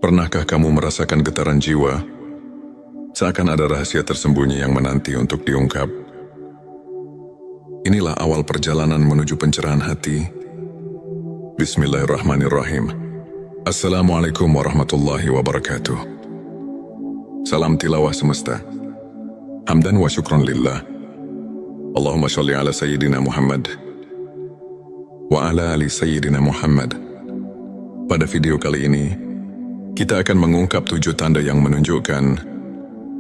Pernahkah kamu merasakan getaran jiwa? Seakan ada rahasia tersembunyi yang menanti untuk diungkap. Inilah awal perjalanan menuju pencerahan hati. Bismillahirrahmanirrahim. Assalamualaikum warahmatullahi wabarakatuh. Salam tilawah semesta. Hamdan wa syukron lillah. Allahumma sholli ala Sayyidina Muhammad wa ala ali Sayyidina Muhammad. Pada video kali ini, kita akan mengungkap 7 tanda yang menunjukkan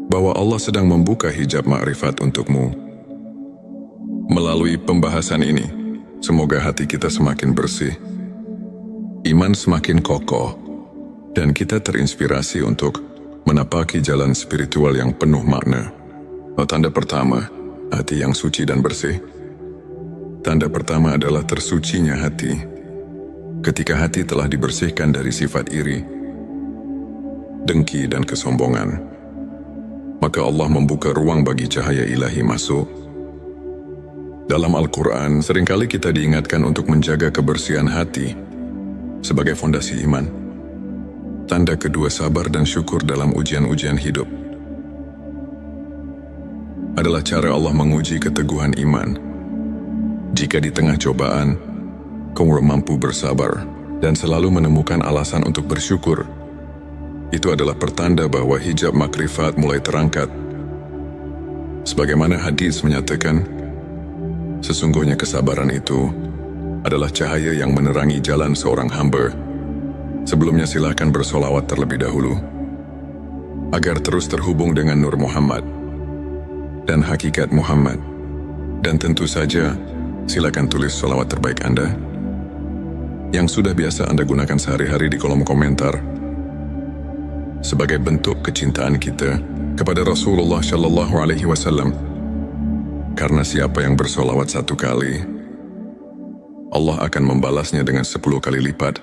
bahwa Allah sedang membuka hijab ma'rifat untukmu. Melalui pembahasan ini, semoga hati kita semakin bersih, iman semakin kokoh, dan kita terinspirasi untuk menapaki jalan spiritual yang penuh makna. Tanda pertama, hati yang suci dan bersih. Tanda pertama adalah tersucinya hati. Ketika hati telah dibersihkan dari sifat iri, dengki dan kesombongan, maka Allah membuka ruang bagi cahaya ilahi masuk. Dalam Al-Quran, seringkali kita diingatkan untuk menjaga kebersihan hati sebagai fondasi iman. Tanda kedua, sabar dan syukur dalam ujian-ujian hidup. Adalah cara Allah menguji keteguhan iman. Jika di tengah cobaan, kamu mampu bersabar dan selalu menemukan alasan untuk bersyukur, itu adalah pertanda bahwa hijab makrifat mulai terangkat. Sebagaimana hadis menyatakan, sesungguhnya kesabaran itu adalah cahaya yang menerangi jalan seorang hamba. Sebelumnya silakan bersolawat terlebih dahulu, agar terus terhubung dengan Nur Muhammad dan hakikat Muhammad. Dan tentu saja, silakan tulis solawat terbaik Anda, yang sudah biasa Anda gunakan sehari-hari di kolom komentar, sebagai bentuk kecintaan kita kepada Rasulullah Shallallahu Alaihi Wasallam. Karena siapa yang bersolawat 1 kali, Allah akan membalasnya dengan 10 kali lipat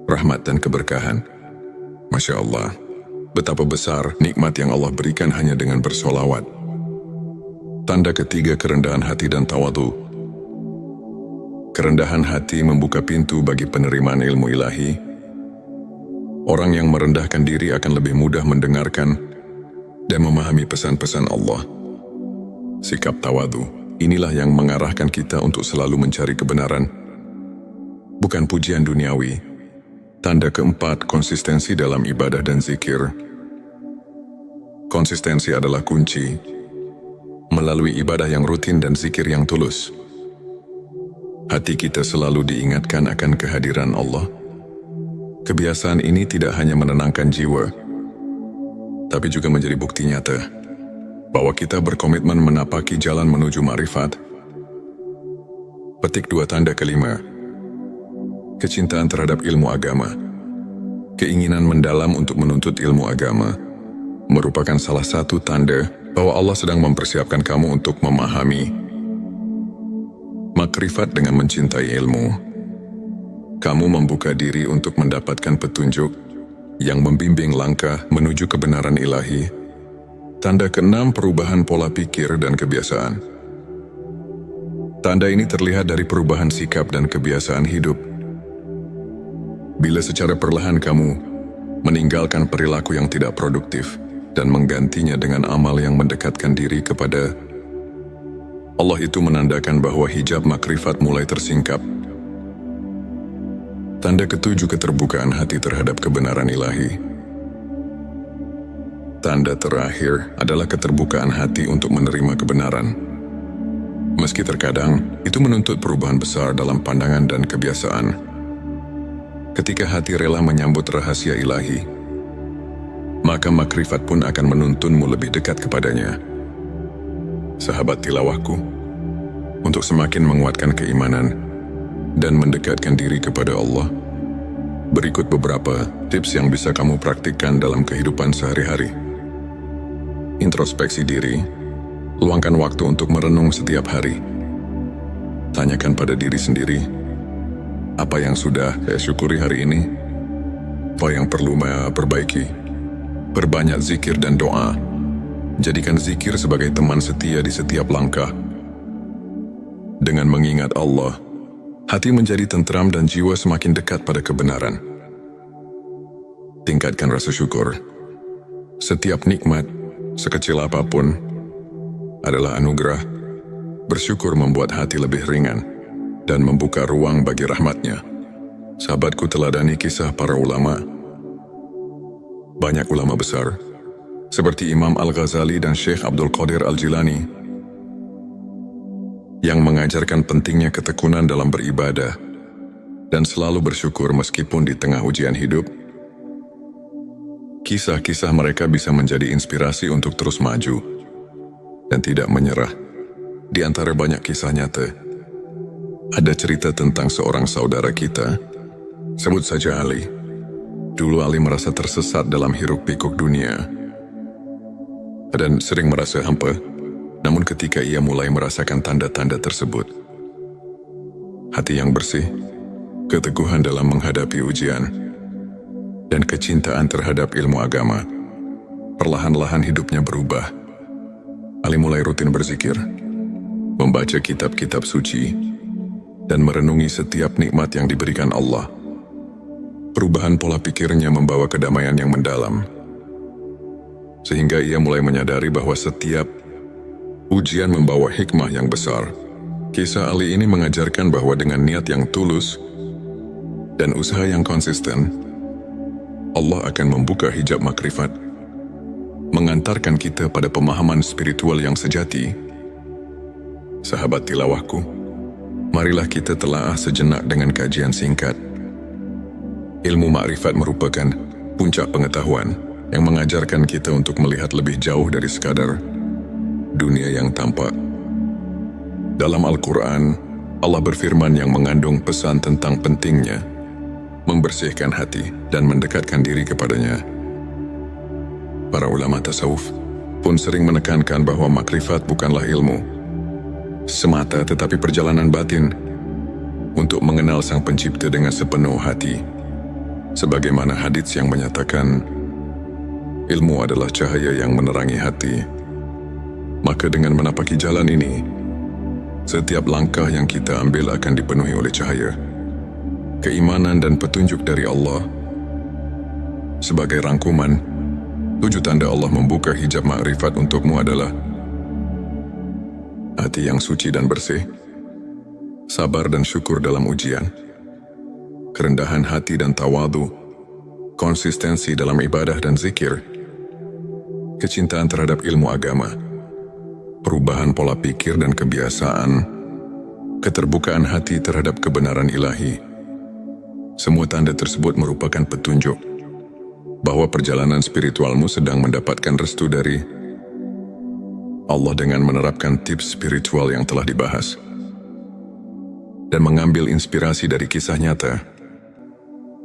rahmat dan keberkahan. Masya Allah, betapa besar nikmat yang Allah berikan hanya dengan bersolawat. Tanda ketiga, kerendahan hati dan tawadu. Kerendahan hati membuka pintu bagi penerimaan ilmu ilahi. Orang yang merendahkan diri akan lebih mudah mendengarkan dan memahami pesan-pesan Allah. Sikap tawadu, inilah yang mengarahkan kita untuk selalu mencari kebenaran, bukan pujian duniawi. Tanda keempat, konsistensi dalam ibadah dan zikir. Konsistensi adalah kunci. Melalui ibadah yang rutin dan zikir yang tulus, hati kita selalu diingatkan akan kehadiran Allah. Kebiasaan ini tidak hanya menenangkan jiwa, tapi juga menjadi bukti nyata bahwa kita berkomitmen menapaki jalan menuju ma'rifat. Petik 2, tanda kelima, kecintaan terhadap ilmu agama. Keinginan mendalam untuk menuntut ilmu agama merupakan salah satu tanda bahwa Allah sedang mempersiapkan kamu untuk memahami makrifat. Dengan mencintai ilmu, kamu membuka diri untuk mendapatkan petunjuk yang membimbing langkah menuju kebenaran ilahi. Tanda keenam, perubahan pola pikir dan kebiasaan. Tanda ini terlihat dari perubahan sikap dan kebiasaan hidup. Bila secara perlahan kamu meninggalkan perilaku yang tidak produktif dan menggantinya dengan amal yang mendekatkan diri kepada Allah, itu menandakan bahwa hijab makrifat mulai tersingkap. Tanda ketujuh, keterbukaan hati terhadap kebenaran ilahi. Tanda terakhir adalah keterbukaan hati untuk menerima kebenaran. Meski terkadang itu menuntut perubahan besar dalam pandangan dan kebiasaan. Ketika hati rela menyambut rahasia ilahi, maka makrifat pun akan menuntunmu lebih dekat kepadanya. Sahabat tilawahku, untuk semakin menguatkan keimanan dan mendekatkan diri kepada Allah, berikut beberapa tips yang bisa kamu praktikkan dalam kehidupan sehari-hari. Introspeksi diri. Luangkan waktu untuk merenung setiap hari. Tanyakan pada diri sendiri, apa yang sudah saya syukuri hari ini? Apa yang perlu saya perbaiki? Perbanyak zikir dan doa. Jadikan zikir sebagai teman setia di setiap langkah. Dengan mengingat Allah, hati menjadi tentram dan jiwa semakin dekat pada kebenaran. Tingkatkan rasa syukur. Setiap nikmat, sekecil apapun, adalah anugerah. Bersyukur membuat hati lebih ringan dan membuka ruang bagi rahmatnya. Sahabatku, teladani kisah para ulama. Banyak ulama besar, seperti Imam Al-Ghazali dan Syekh Abdul Qadir Al-Jilani, yang mengajarkan pentingnya ketekunan dalam beribadah dan selalu bersyukur meskipun di tengah ujian hidup. Kisah-kisah mereka bisa menjadi inspirasi untuk terus maju dan tidak menyerah. Di antara banyak kisah nyata, ada cerita tentang seorang saudara kita, sebut saja Ali. Dulu Ali merasa tersesat dalam hiruk-pikuk dunia dan sering merasa hampa. Namun ketika ia mulai merasakan tanda-tanda tersebut, hati yang bersih, keteguhan dalam menghadapi ujian, dan kecintaan terhadap ilmu agama, perlahan-lahan hidupnya berubah. Ali mulai rutin berzikir, membaca kitab-kitab suci, dan merenungi setiap nikmat yang diberikan Allah. Perubahan pola pikirnya membawa kedamaian yang mendalam, sehingga ia mulai menyadari bahwa setiap ujian membawa hikmah yang besar. Kisah Ali ini mengajarkan bahwa dengan niat yang tulus dan usaha yang konsisten, Allah akan membuka hijab makrifat, mengantarkan kita pada pemahaman spiritual yang sejati. Sahabat tilawahku, marilah kita telaah sejenak dengan kajian singkat. Ilmu makrifat merupakan puncak pengetahuan yang mengajarkan kita untuk melihat lebih jauh dari sekadar dunia yang tampak. Dalam Al-Quran, Allah berfirman yang mengandung pesan tentang pentingnya membersihkan hati dan mendekatkan diri kepadanya. Para ulama tasawuf pun sering menekankan bahwa makrifat bukanlah ilmu semata, tetapi perjalanan batin untuk mengenal Sang Pencipta dengan sepenuh hati. Sebagaimana hadits yang menyatakan, ilmu adalah cahaya yang menerangi hati. Maka dengan menapaki jalan ini, setiap langkah yang kita ambil akan dipenuhi oleh cahaya, keimanan dan petunjuk dari Allah. Sebagai rangkuman, 7 tanda Allah membuka hijab makrifat untukmu adalah hati yang suci dan bersih, sabar dan syukur dalam ujian, kerendahan hati dan tawadu, konsistensi dalam ibadah dan zikir, kecintaan terhadap ilmu agama, perubahan pola pikir dan kebiasaan, keterbukaan hati terhadap kebenaran ilahi. Semua tanda tersebut merupakan petunjuk bahwa perjalanan spiritualmu sedang mendapatkan restu dari Allah dengan menerapkan tips spiritual yang telah dibahas dan mengambil inspirasi dari kisah nyata.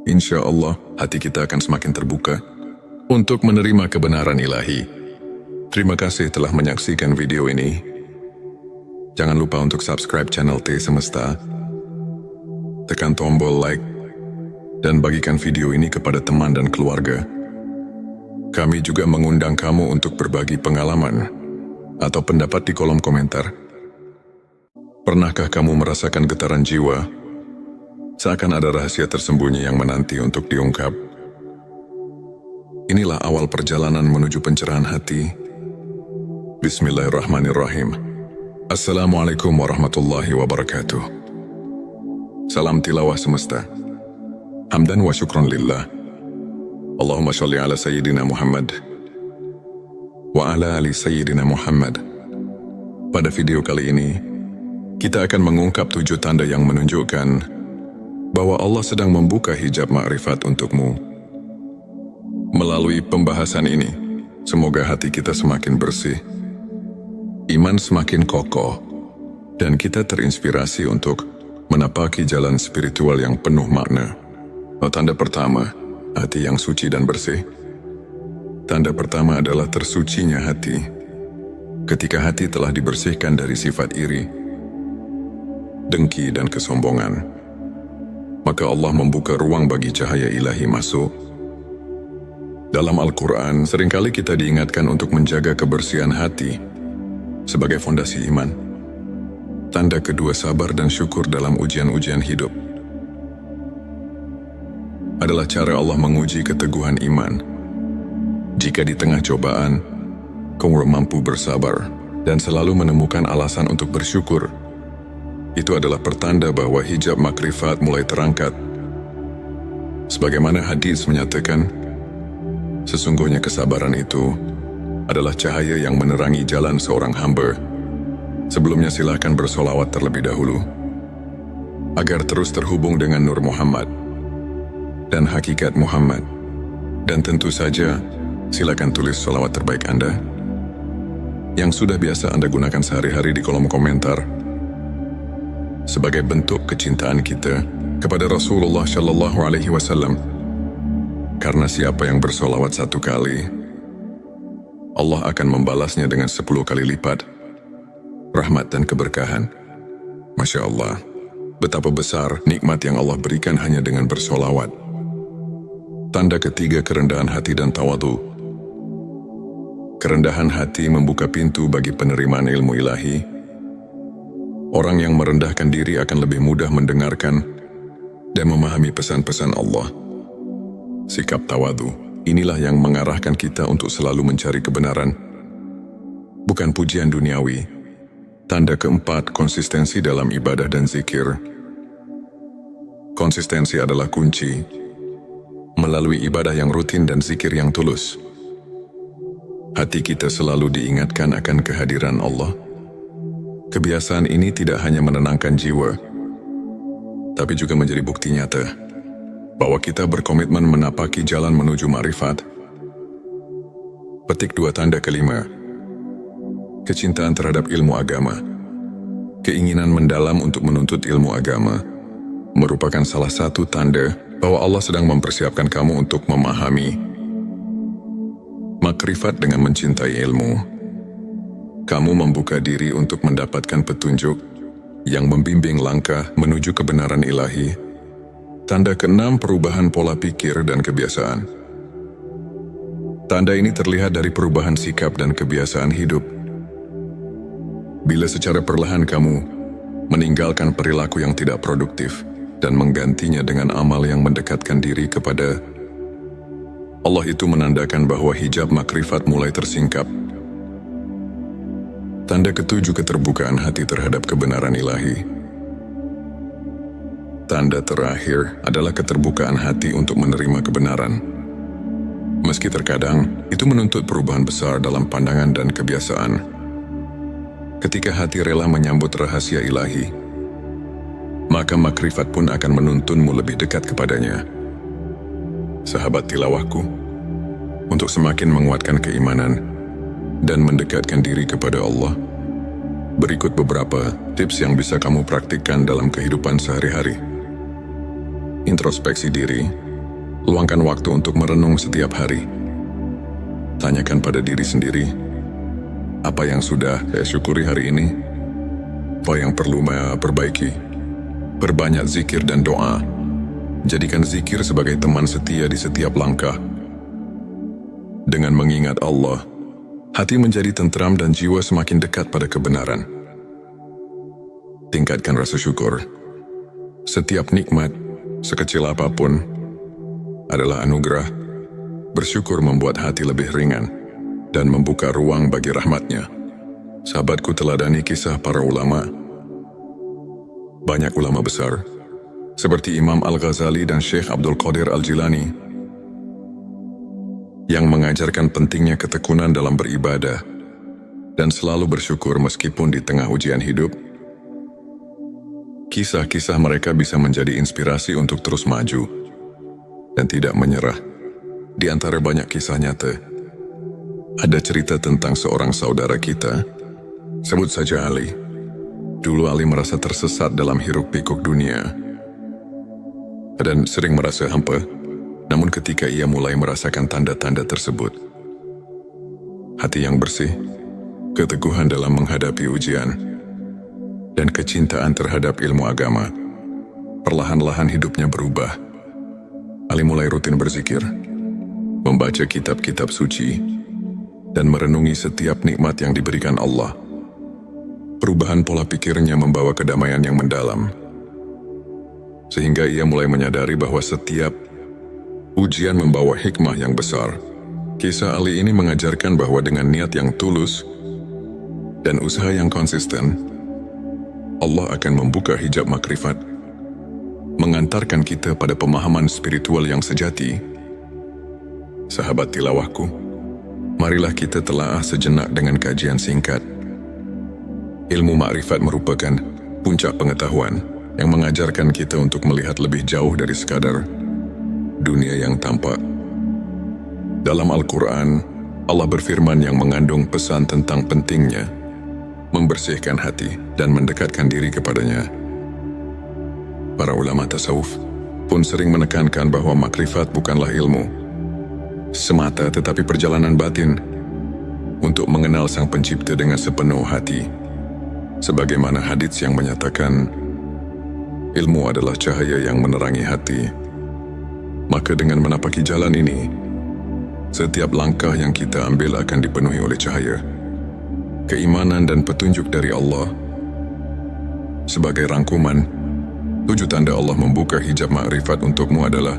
Insya Allah, hati kita akan semakin terbuka untuk menerima kebenaran ilahi. Terima kasih telah menyaksikan video ini. Jangan lupa untuk subscribe channel T Semesta, tekan tombol like, dan bagikan video ini kepada teman dan keluarga. Kami juga mengundang kamu untuk berbagi pengalaman atau pendapat di kolom komentar. Pernahkah kamu merasakan getaran jiwa, seakan ada rahasia tersembunyi yang menanti untuk diungkap? Inilah awal perjalanan menuju pencerahan hati. Bismillahirrahmanirrahim. Assalamualaikum warahmatullahi wabarakatuh. Salam tilawah semesta. Hamdan wa syukron lillah. Allahumma sholli ala Sayyidina Muhammad wa ala ali Sayyidina Muhammad. Pada video kali ini, kita akan mengungkap 7 tanda yang menunjukkan bahwa Allah sedang membuka hijab makrifat untukmu. Melalui pembahasan ini, semoga hati kita semakin bersih, iman semakin kokoh, dan kita terinspirasi untuk menapaki jalan spiritual yang penuh makna. Tanda pertama, hati yang suci dan bersih. Tanda pertama adalah tersucinya hati. Ketika hati telah dibersihkan dari sifat iri, dengki dan kesombongan, maka Allah membuka ruang bagi cahaya ilahi masuk. Dalam Al-Quran, seringkali kita diingatkan untuk menjaga kebersihan hati sebagai fondasi iman. Tanda kedua, sabar dan syukur dalam ujian-ujian hidup. adalah cara Allah menguji keteguhan iman. Jika di tengah cobaan, kamu mampu bersabar dan selalu menemukan alasan untuk bersyukur, itu adalah pertanda bahwa hijab makrifat mulai terangkat. Sebagaimana hadis menyatakan, sesungguhnya kesabaran itu adalah cahaya yang menerangi jalan seorang hamba. Sebelumnya silakan bersolawat terlebih dahulu, agar terus terhubung dengan Nur Muhammad dan hakikat Muhammad. Dan tentu saja, silakan tulis solawat terbaik Anda, yang sudah biasa Anda gunakan sehari-hari di kolom komentar, sebagai bentuk kecintaan kita kepada Rasulullah Shallallahu Alaihi Wasallam. Karena siapa yang bersolawat 1 kali, Allah akan membalasnya dengan 10 kali lipat rahmat dan keberkahan. Masya Allah, betapa besar nikmat yang Allah berikan hanya dengan bersolawat. Tanda ketiga, kerendahan hati dan tawadu. Kerendahan hati membuka pintu bagi penerimaan ilmu ilahi. Orang yang merendahkan diri akan lebih mudah mendengarkan dan memahami pesan-pesan Allah. Sikap tawadu, inilah yang mengarahkan kita untuk selalu mencari kebenaran, bukan pujian duniawi. Tanda keempat, konsistensi dalam ibadah dan zikir. Konsistensi adalah kunci. Melalui ibadah yang rutin dan zikir yang tulus, hati kita selalu diingatkan akan kehadiran Allah. Kebiasaan ini tidak hanya menenangkan jiwa, tapi juga menjadi bukti nyata bahwa kita berkomitmen menapaki jalan menuju ma'rifat. Petik 2, tanda kelima, kecintaan terhadap ilmu agama. Keinginan mendalam untuk menuntut ilmu agama merupakan salah satu tanda bahwa Allah sedang mempersiapkan kamu untuk memahami makrifat. Dengan mencintai ilmu, kamu membuka diri untuk mendapatkan petunjuk yang membimbing langkah menuju kebenaran ilahi. Tanda keenam, perubahan pola pikir dan kebiasaan. Tanda ini terlihat dari perubahan sikap dan kebiasaan hidup. Bila secara perlahan kamu meninggalkan perilaku yang tidak produktif dan menggantinya dengan amal yang mendekatkan diri kepada Allah, itu menandakan bahwa hijab makrifat mulai tersingkap. Tanda ketujuh, keterbukaan hati terhadap kebenaran ilahi. Tanda terakhir adalah keterbukaan hati untuk menerima kebenaran. Meski terkadang itu menuntut perubahan besar dalam pandangan dan kebiasaan. Ketika hati rela menyambut rahasia ilahi, maka makrifat pun akan menuntunmu lebih dekat kepadanya. Sahabat tilawahku, untuk semakin menguatkan keimanan dan mendekatkan diri kepada Allah, berikut beberapa tips yang bisa kamu praktikkan dalam kehidupan sehari-hari. Introspeksi diri. Luangkan waktu untuk merenung setiap hari. Tanyakan pada diri sendiri, apa yang sudah saya syukuri hari ini? Apa yang perlu saya perbaiki? Perbanyak zikir dan doa. Jadikan zikir sebagai teman setia di setiap langkah. Dengan mengingat Allah, hati menjadi tentram dan jiwa semakin dekat pada kebenaran. Tingkatkan rasa syukur. Setiap nikmat, sekecil apapun, adalah anugerah. Bersyukur membuat hati lebih ringan dan membuka ruang bagi rahmatnya. Sahabatku, teladani kisah para ulama. Banyak ulama besar, seperti Imam Al-Ghazali dan Syekh Abdul Qadir Al-Jilani, yang mengajarkan pentingnya ketekunan dalam beribadah dan selalu bersyukur meskipun di tengah ujian hidup. Kisah-kisah mereka bisa menjadi inspirasi untuk terus maju dan tidak menyerah. Di antara banyak kisah nyata, ada cerita tentang seorang saudara kita, sebut saja Ali. Dulu Ali merasa tersesat dalam hiruk-pikuk dunia dan sering merasa hampa. Namun ketika ia mulai merasakan tanda-tanda tersebut, hati yang bersih, keteguhan dalam menghadapi ujian, dan kecintaan terhadap ilmu agama, perlahan-lahan hidupnya berubah. Ali mulai rutin berzikir, membaca kitab-kitab suci, dan merenungi setiap nikmat yang diberikan Allah. Perubahan pola pikirnya membawa kedamaian yang mendalam, sehingga ia mulai menyadari bahwa setiap Ujian membawa hikmah yang besar. Kisah Ali ini mengajarkan bahwa dengan niat yang tulus dan usaha yang konsisten, Allah akan membuka hijab makrifat, mengantarkan kita pada pemahaman spiritual yang sejati. Sahabat tilawahku, marilah kita telaah sejenak dengan kajian singkat. Ilmu makrifat merupakan puncak pengetahuan yang mengajarkan kita untuk melihat lebih jauh dari sekadar dunia yang tampak. Dalam Al-Quran, Allah berfirman yang mengandung pesan tentang pentingnya membersihkan hati dan mendekatkan diri kepadanya. Para ulama tasawuf pun sering menekankan bahwa makrifat bukanlah ilmu semata, tetapi perjalanan batin untuk mengenal Sang Pencipta dengan sepenuh hati. Sebagaimana hadits yang menyatakan, ilmu adalah cahaya yang menerangi hati. Maka dengan menapaki jalan ini, setiap langkah yang kita ambil akan dipenuhi oleh cahaya, keimanan dan petunjuk dari Allah. Sebagai rangkuman, 7 tanda Allah membuka hijab makrifat untukmu adalah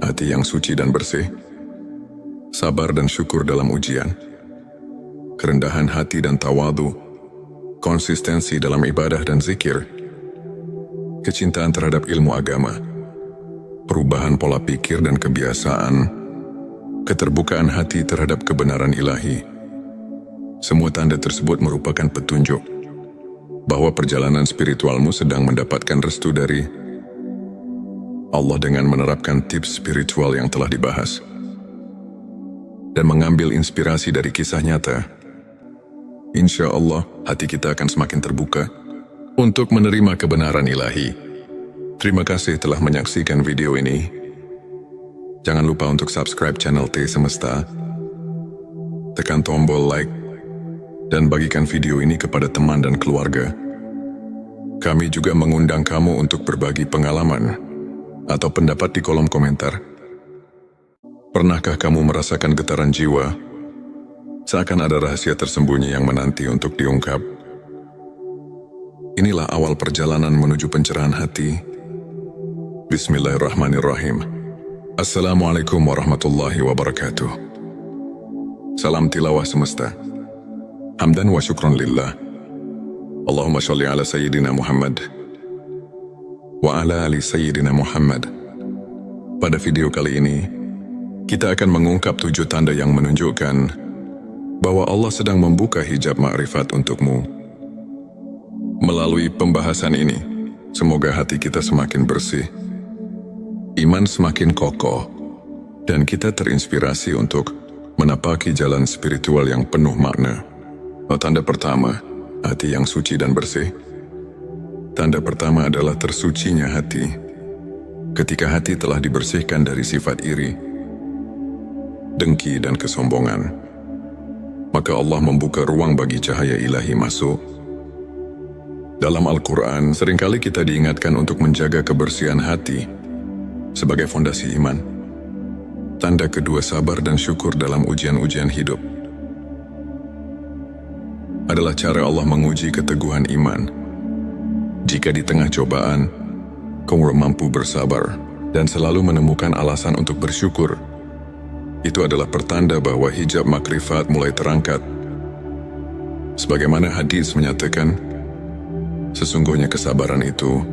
hati yang suci dan bersih, sabar dan syukur dalam ujian, kerendahan hati dan tawadu, konsistensi dalam ibadah dan zikir, kecintaan terhadap ilmu agama, perubahan pola pikir dan kebiasaan, keterbukaan hati terhadap kebenaran ilahi. Semua tanda tersebut merupakan petunjuk bahwa perjalanan spiritualmu sedang mendapatkan restu dari Allah dengan menerapkan tips spiritual yang telah dibahas dan mengambil inspirasi dari kisah nyata. Insya Allah, hati kita akan semakin terbuka untuk menerima kebenaran ilahi. Terima kasih telah menyaksikan video ini. Jangan lupa untuk subscribe channel T Semesta, tekan tombol like, dan bagikan video ini kepada teman dan keluarga. Kami juga mengundang kamu untuk berbagi pengalaman atau pendapat di kolom komentar. Pernahkah kamu merasakan getaran jiwa? Seakan ada rahasia tersembunyi yang menanti untuk diungkap. Inilah awal perjalanan menuju pencerahan hati. Bismillahirrahmanirrahim. Assalamualaikum warahmatullahi wabarakatuh. Salam tilawah semesta. Hamdan wa syukron lillah. Allahumma sholli ala Sayyidina Muhammad wa ala ali Sayyidina Muhammad. Pada video kali ini, kita akan mengungkap 7 tanda yang menunjukkan bahwa Allah sedang membuka hijab makrifat untukmu. Melalui pembahasan ini, semoga hati kita semakin bersih, iman semakin kokoh, dan kita terinspirasi untuk menapaki jalan spiritual yang penuh makna. Tanda pertama, hati yang suci dan bersih. Tanda pertama adalah tersucinya hati. Ketika hati telah dibersihkan dari sifat iri, dengki dan kesombongan, maka Allah membuka ruang bagi cahaya ilahi masuk. Dalam Al-Quran, seringkali kita diingatkan untuk menjaga kebersihan hati sebagai fondasi iman. Tanda kedua, sabar dan syukur dalam ujian-ujian hidup. Adalah cara Allah menguji keteguhan iman. Jika di tengah cobaan, kamu mampu bersabar dan selalu menemukan alasan untuk bersyukur, itu adalah pertanda bahwa hijab makrifat mulai terangkat. Sebagaimana hadis menyatakan, sesungguhnya kesabaran itu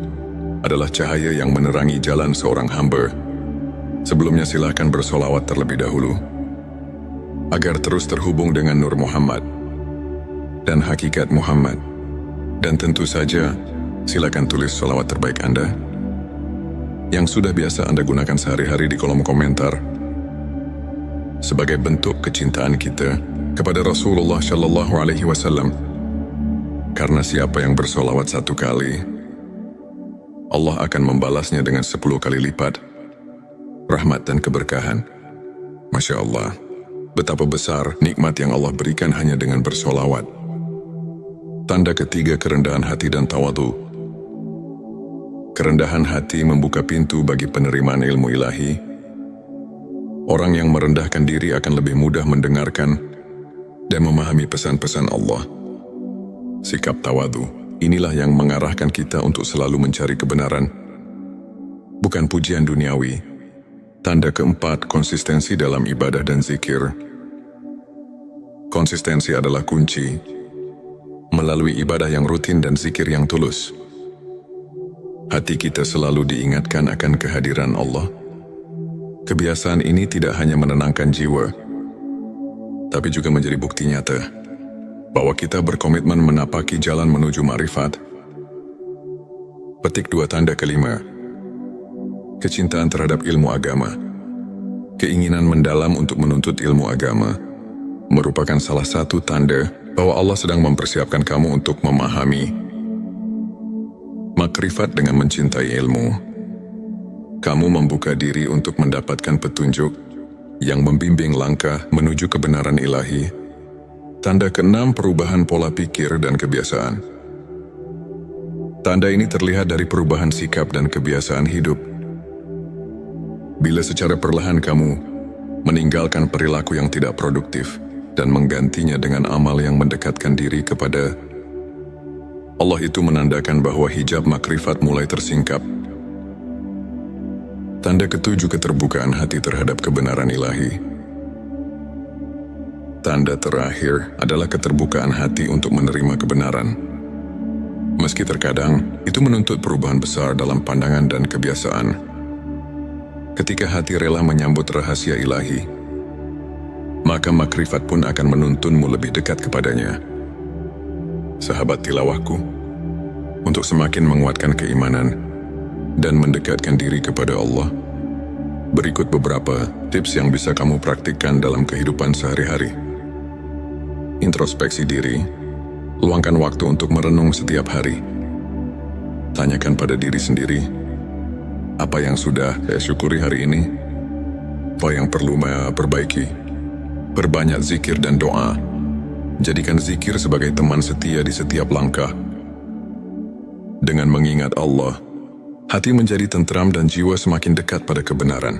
adalah cahaya yang menerangi jalan seorang hamba. Sebelumnya silakan bersolawat terlebih dahulu, agar terus terhubung dengan Nur Muhammad dan hakikat Muhammad. Dan tentu saja, silakan tulis solawat terbaik Anda yang sudah biasa Anda gunakan sehari-hari di kolom komentar, sebagai bentuk kecintaan kita kepada Rasulullah Shallallahu Alaihi Wasallam. Karena siapa yang bersolawat 1 kali, Allah akan membalasnya dengan 10 kali lipat rahmat dan keberkahan. Masya Allah, betapa besar nikmat yang Allah berikan hanya dengan bersolawat. Tanda ketiga, kerendahan hati dan tawadu. Kerendahan hati membuka pintu bagi penerimaan ilmu ilahi. Orang yang merendahkan diri akan lebih mudah mendengarkan dan memahami pesan-pesan Allah. Sikap tawadu, inilah yang mengarahkan kita untuk selalu mencari kebenaran, bukan pujian duniawi. Tanda keempat, konsistensi dalam ibadah dan zikir. Konsistensi adalah kunci. Melalui ibadah yang rutin dan zikir yang tulus, hati kita selalu diingatkan akan kehadiran Allah. Kebiasaan ini tidak hanya menenangkan jiwa, tapi juga menjadi bukti nyata bahwa kita berkomitmen menapaki jalan menuju ma'rifat. Petik 2 tanda kelima. Kecintaan terhadap ilmu agama. Keinginan mendalam untuk menuntut ilmu agama merupakan salah satu tanda bahwa Allah sedang mempersiapkan kamu untuk memahami makrifat. Dengan mencintai ilmu, kamu membuka diri untuk mendapatkan petunjuk yang membimbing langkah menuju kebenaran ilahi. Tanda keenam, perubahan pola pikir dan kebiasaan. Tanda ini terlihat dari perubahan sikap dan kebiasaan hidup. Bila secara perlahan kamu meninggalkan perilaku yang tidak produktif dan menggantinya dengan amal yang mendekatkan diri kepada Allah, itu menandakan bahwa hijab makrifat mulai tersingkap. Tanda ketujuh, keterbukaan hati terhadap kebenaran ilahi. Tanda terakhir adalah keterbukaan hati untuk menerima kebenaran. Meski terkadang itu menuntut perubahan besar dalam pandangan dan kebiasaan. Ketika hati rela menyambut rahasia ilahi, maka makrifat pun akan menuntunmu lebih dekat kepadanya. Sahabat tilawahku, untuk semakin menguatkan keimanan dan mendekatkan diri kepada Allah, berikut beberapa tips yang bisa kamu praktikkan dalam kehidupan sehari-hari. Introspeksi diri. Luangkan waktu untuk merenung setiap hari. Tanyakan pada diri sendiri, apa yang sudah saya syukuri hari ini? Apa yang perlu saya perbaiki? Perbanyak zikir dan doa. Jadikan zikir sebagai teman setia di setiap langkah. Dengan mengingat Allah, hati menjadi tentram dan jiwa semakin dekat pada kebenaran.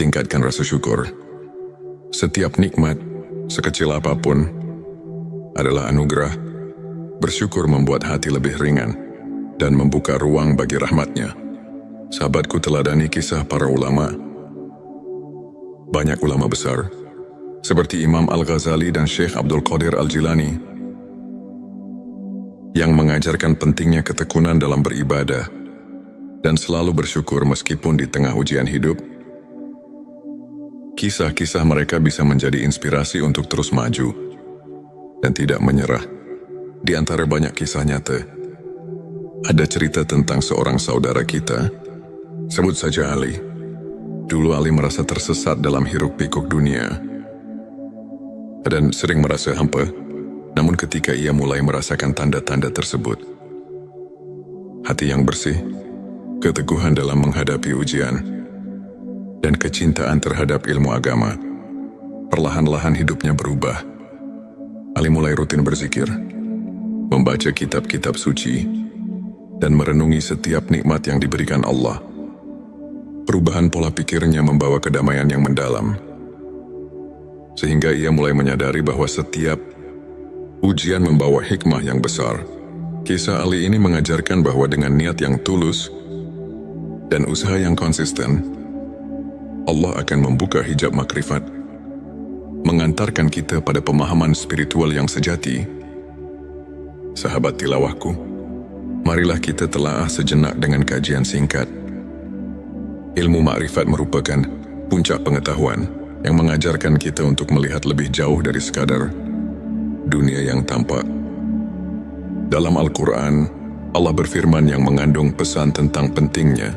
Tingkatkan rasa syukur. Setiap nikmat, sekecil apapun, adalah anugerah. Bersyukur membuat hati lebih ringan dan membuka ruang bagi rahmatnya. Sahabatku, teladani kisah para ulama. Banyak ulama besar, seperti Imam Al-Ghazali dan Syekh Abdul Qadir Al-Jilani, yang mengajarkan pentingnya ketekunan dalam beribadah dan selalu bersyukur meskipun di tengah ujian hidup. Kisah-kisah mereka bisa menjadi inspirasi untuk terus maju dan tidak menyerah. Di antara banyak kisah nyata, ada cerita tentang seorang saudara kita, sebut saja Ali. Dulu Ali merasa tersesat dalam hiruk-pikuk dunia dan sering merasa hampa. Namun ketika ia mulai merasakan tanda-tanda tersebut, hati yang bersih, keteguhan dalam menghadapi ujian, dan kecintaan terhadap ilmu agama, perlahan-lahan hidupnya berubah. Ali mulai rutin berzikir, membaca kitab-kitab suci, dan merenungi setiap nikmat yang diberikan Allah. Perubahan pola pikirnya membawa kedamaian yang mendalam, sehingga ia mulai menyadari bahwa setiap ujian membawa hikmah yang besar. Kisah Ali ini mengajarkan bahwa dengan niat yang tulus dan usaha yang konsisten, Allah akan membuka hijab makrifat, mengantarkan kita pada pemahaman spiritual yang sejati. Sahabat tilawahku, marilah kita telaah sejenak dengan kajian singkat. Ilmu makrifat merupakan puncak pengetahuan yang mengajarkan kita untuk melihat lebih jauh dari sekadar dunia yang tampak. Dalam Al-Quran, Allah berfirman yang mengandung pesan tentang pentingnya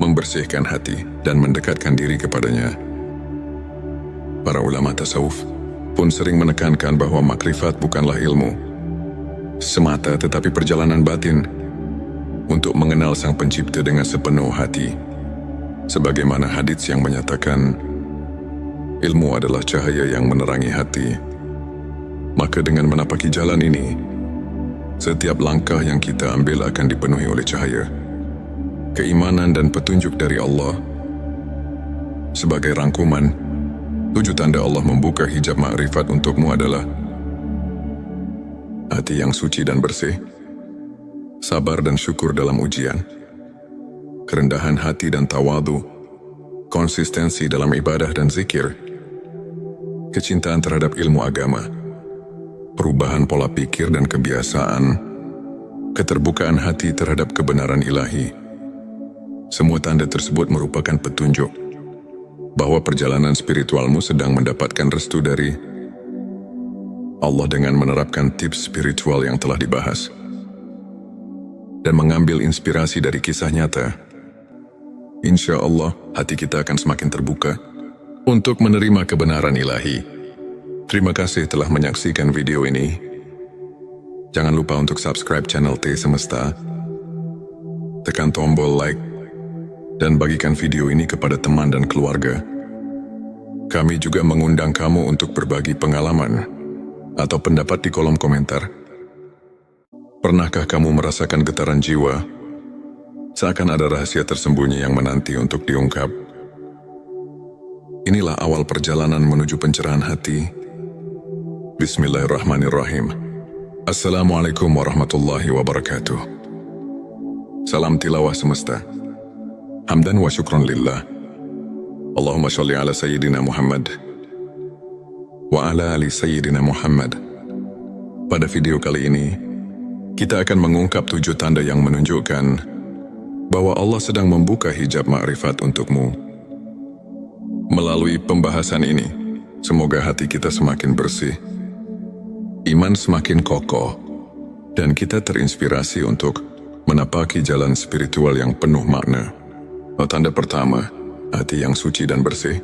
membersihkan hati dan mendekatkan diri kepadanya. Para ulama tasawuf pun sering menekankan bahwa makrifat bukanlah ilmu semata, tetapi perjalanan batin untuk mengenal Sang Pencipta dengan sepenuh hati. Sebagaimana hadits yang menyatakan, ilmu adalah cahaya yang menerangi hati. Maka dengan menapaki jalan ini, setiap langkah yang kita ambil akan dipenuhi oleh cahaya, keimanan dan petunjuk dari Allah. Sebagai rangkuman, 7 tanda Allah membuka hijab makrifat untukmu adalah hati yang suci dan bersih, sabar dan syukur dalam ujian, kerendahan hati dan tawadu, konsistensi dalam ibadah dan zikir, kecintaan terhadap ilmu agama, perubahan pola pikir dan kebiasaan, keterbukaan hati terhadap kebenaran ilahi. Semua tanda tersebut merupakan petunjuk bahwa perjalanan spiritualmu sedang mendapatkan restu dari Allah dengan menerapkan tips spiritual yang telah dibahas dan mengambil inspirasi dari kisah nyata. Insya Allah, hati kita akan semakin terbuka untuk menerima kebenaran ilahi. Terima kasih telah menyaksikan video ini. Jangan lupa untuk subscribe channel T Semesta, tekan tombol like, dan bagikan video ini kepada teman dan keluarga. Kami juga mengundang kamu untuk berbagi pengalaman atau pendapat di kolom komentar. Pernahkah kamu merasakan getaran jiwa? Seakan ada rahasia tersembunyi yang menanti untuk diungkap. Inilah awal perjalanan menuju pencerahan hati. Bismillahirrahmanirrahim. Assalamualaikum warahmatullahi wabarakatuh. Salam tilawah semesta. Hamdan wa syukron lillah. Allahumma sholli ala Sayyidina Muhammad wa ala ali Sayyidina Muhammad. Pada video kali ini, kita akan mengungkap 7 tanda yang menunjukkan bahwa Allah sedang membuka hijab ma'rifat untukmu. Melalui pembahasan ini, semoga hati kita semakin bersih, iman semakin kokoh, dan kita terinspirasi untuk menapaki jalan spiritual yang penuh makna. Tanda pertama, hati yang suci dan bersih.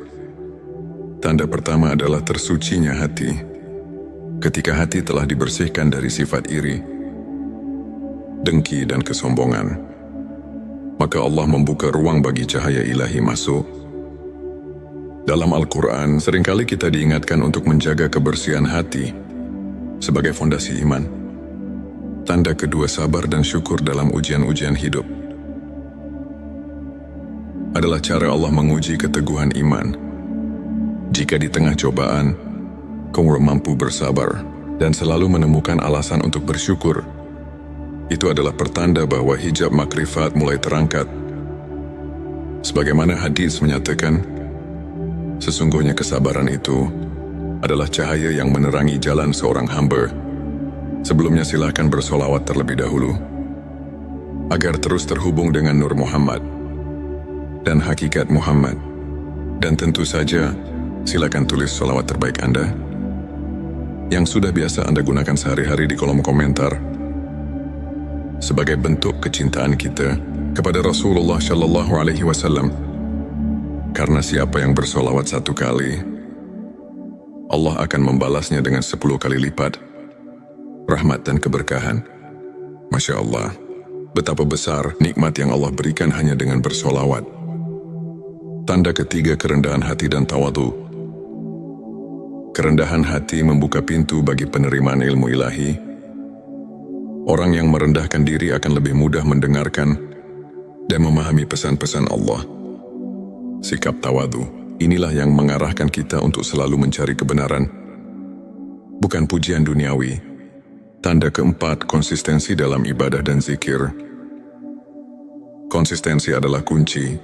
Tanda pertama adalah tersucinya hati. Ketika hati telah dibersihkan dari sifat iri, dengki dan kesombongan, maka Allah membuka ruang bagi cahaya ilahi masuk. Dalam Al-Quran, seringkali kita diingatkan untuk menjaga kebersihan hati sebagai fondasi iman. Tanda kedua, sabar dan syukur dalam ujian-ujian hidup. Adalah cara Allah menguji keteguhan iman. Jika di tengah cobaan, kamu mampu bersabar dan selalu menemukan alasan untuk bersyukur, itu adalah pertanda bahwa hijab makrifat mulai terangkat. Sebagaimana hadis menyatakan, sesungguhnya kesabaran itu adalah cahaya yang menerangi jalan seorang hamba. Sebelumnya silakan bersolawat terlebih dahulu, agar terus terhubung dengan Nur Muhammad dan hakikat Muhammad. Dan tentu saja, silakan tulis solawat terbaik Anda yang sudah biasa Anda gunakan sehari-hari di kolom komentar, sebagai bentuk kecintaan kita kepada Rasulullah Shallallahu Alaihi Wasallam. Karena siapa yang bersolawat 1 kali, Allah akan membalasnya dengan 10 kali lipat rahmat dan keberkahan. Masya Allah, betapa besar nikmat yang Allah berikan hanya dengan bersolawat. Tanda ketiga, kerendahan hati dan tawadu. Kerendahan hati membuka pintu bagi penerimaan ilmu ilahi. Orang yang merendahkan diri akan lebih mudah mendengarkan dan memahami pesan-pesan Allah. Sikap tawadu, inilah yang mengarahkan kita untuk selalu mencari kebenaran, bukan pujian duniawi. Tanda keempat, konsistensi dalam ibadah dan zikir. Konsistensi adalah kunci.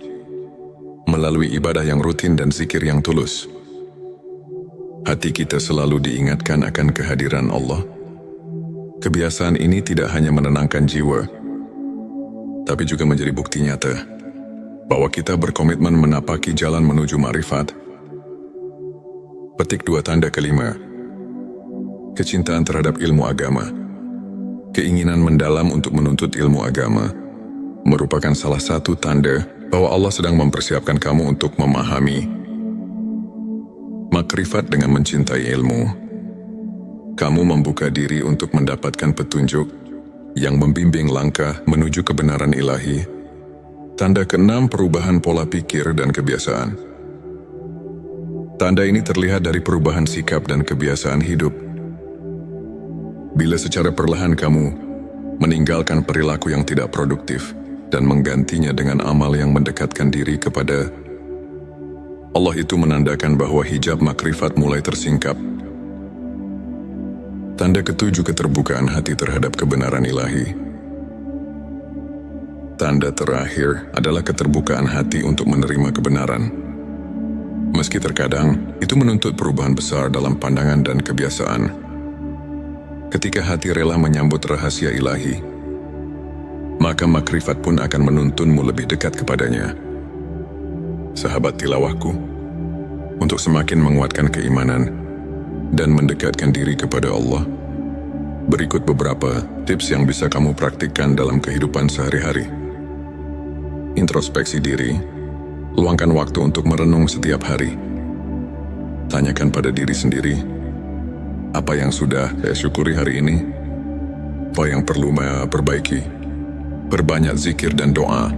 Melalui ibadah yang rutin dan zikir yang tulus, hati kita selalu diingatkan akan kehadiran Allah. Kebiasaan ini tidak hanya menenangkan jiwa, tapi juga menjadi bukti nyata bahwa kita berkomitmen menapaki jalan menuju ma'rifat. Petik 2, tanda kelima, kecintaan terhadap ilmu agama. Keinginan mendalam untuk menuntut ilmu agama merupakan salah satu tanda bahwa Allah sedang mempersiapkan kamu untuk memahami makrifat. Dengan mencintai ilmu, kamu membuka diri untuk mendapatkan petunjuk yang membimbing langkah menuju kebenaran ilahi. Tanda keenam, perubahan pola pikir dan kebiasaan. Tanda ini terlihat dari perubahan sikap dan kebiasaan hidup. Bila secara perlahan kamu meninggalkan perilaku yang tidak produktif dan menggantinya dengan amal yang mendekatkan diri kepada Allah, itu menandakan bahwa hijab makrifat mulai tersingkap. Tanda ketujuh, keterbukaan hati terhadap kebenaran ilahi. Tanda terakhir adalah keterbukaan hati untuk menerima kebenaran. Meski terkadang itu menuntut perubahan besar dalam pandangan dan kebiasaan. Ketika hati rela menyambut rahasia ilahi, maka makrifat pun akan menuntunmu lebih dekat kepadanya. Sahabat tilawahku, untuk semakin menguatkan keimanan dan mendekatkan diri kepada Allah, berikut beberapa tips yang bisa kamu praktikkan dalam kehidupan sehari-hari. Introspeksi diri, luangkan waktu untuk merenung setiap hari. Tanyakan pada diri sendiri, apa yang sudah saya syukuri hari ini? Apa yang perlu saya perbaiki? Perbanyak zikir dan doa.